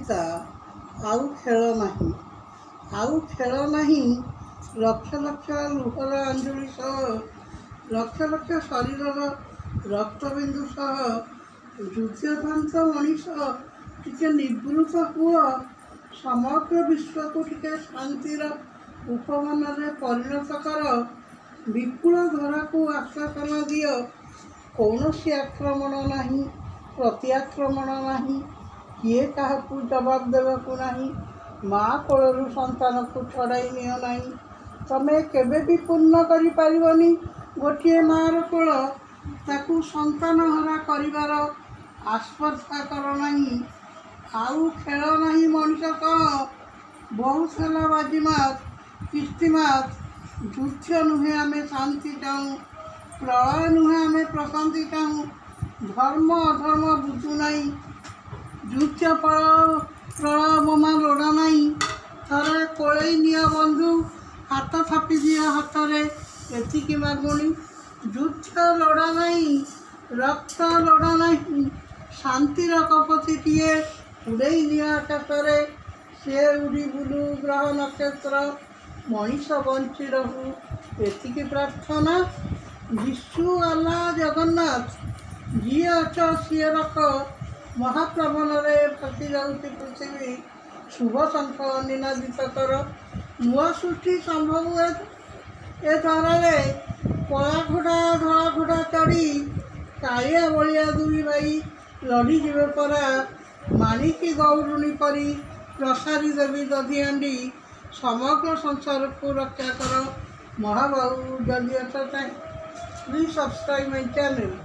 ଚିନ୍ତା ଆଉ ଖେଳ ନାହିଁ, ଆଉ ଖେଳ ନାହିଁ। ଲକ୍ଷ ଲକ୍ଷ ଲୁହର ଅଞ୍ଜଳି ସହ, ଲକ୍ଷ ଲକ୍ଷ ଶରୀରର ରକ୍ତବିନ୍ଦୁ ସହ ଯୁଦ୍ଧକ୍ରାନ୍ତ ମଣିଷ ଟିକେ ନିବୃତ୍ତ ହୁଅ। ସମଗ୍ର ବିଶ୍ୱକୁ ଟିକେ ଶାନ୍ତିର ଉପବନରେ ପରିଣତ କର। ବିପୁଳ ଧରାକୁ ଆଶ୍ୱାସନା ଦିଅ। କୌଣସି ଆକ୍ରମଣ ନାହିଁ, ପ୍ରତି ଆକ୍ରମଣ ନାହିଁ, କିଏ କାହାକୁ ଜବାବ ଦେବାକୁ ନାହିଁ। ମା କୋଳରୁ ସନ୍ତାନକୁ ଛଡ଼ାଇ ନିଅ ନାହିଁ। ତମେ କେବେ ବି ପୂର୍ଣ୍ଣ କରିପାରିବନି ଗୋଟିଏ ମାଆର କୋଳ। ତାକୁ ସନ୍ତାନହରା କରିବାର ଆସ୍ପର୍ଦ୍ଧା କର ନାହିଁ। ଆଉ ଖେଳ ନାହିଁ ମଣିଷ ସହ। ବହୁତ ହେଲା ବାଜିମାତ, କିସ୍ତିମାତ। ଯୁଦ୍ଧ ନୁହେଁ ଆମେ ଶାନ୍ତି ଚାହୁଁ, ପ୍ରଳୟ ନୁହେଁ ଆମେ ପ୍ରଶାନ୍ତି ଚାହୁଁ। ଧର୍ମ ଅଧର୍ମ ବୁଝୁ ନାହିଁ, ଯୁଦ୍ଧ ପ୍ରଳୟ ବୋମା ଲୋଡ଼ା ନାହିଁ। ଥରେ କୋଳେଇ ନିଅ ବନ୍ଧୁ, ହାତ ଥାପି ଦିଅ ହାତରେ, ଏତିକି ମାଗୁଣି। ଯୁଦ୍ଧ ଲୋଡ଼ା ନାହିଁ, ରକ୍ତ ଲୋଡ଼ା ନାହିଁ। ଶାନ୍ତିର କପୋତିଟିଏ ଉଡ଼େଇ ନିଅ ଆକାଶରେ। ସେ ଉଡ଼ି ବୁଲୁ ଗ୍ରହ ନକ୍ଷତ୍ର, ମଣିଷ ବଞ୍ଚି ରହୁ, ଏତିକି ପ୍ରାର୍ଥନା। ଯୀଶୁ, ଆଲ୍ଲାହ, ଜଗନ୍ନାଥ, ଯିଏ ଅଛ ସିଏ ରଖ। ମହାପ୍ରବଣରେ ଫସି ଯାଉଛି ପୃଥିବୀ। ଶୁଭ ଶଙ୍ଖ ନିନାଦିତ କର। ନୂଆ ସୃଷ୍ଟି ସମ୍ଭବ ଏ ଧରାରେ। କଳା ଘୋଡ଼ା ଧଳା ଘୋଡ଼ା ଚଢ଼ି କାଳିଆ ବଳିଆ ଦୁଇ ଭାଇ ଲଢ଼ିଯିବେ ପରା। ମାଣିକୀ ଗୌରୁଣୀ ପରି ପ୍ରସାରି ଦେବି ଦଧିହାଣ୍ଡି। ସମଗ୍ର ସଂସାରକୁ ରକ୍ଷା କର। ମହାବାହୁ, ଯଦି ଅଛ ପ୍ଲିଜ୍ ସବସ୍କ୍ରାଇବ୍ ମାଇ ଚ୍ୟାନେଲ୍।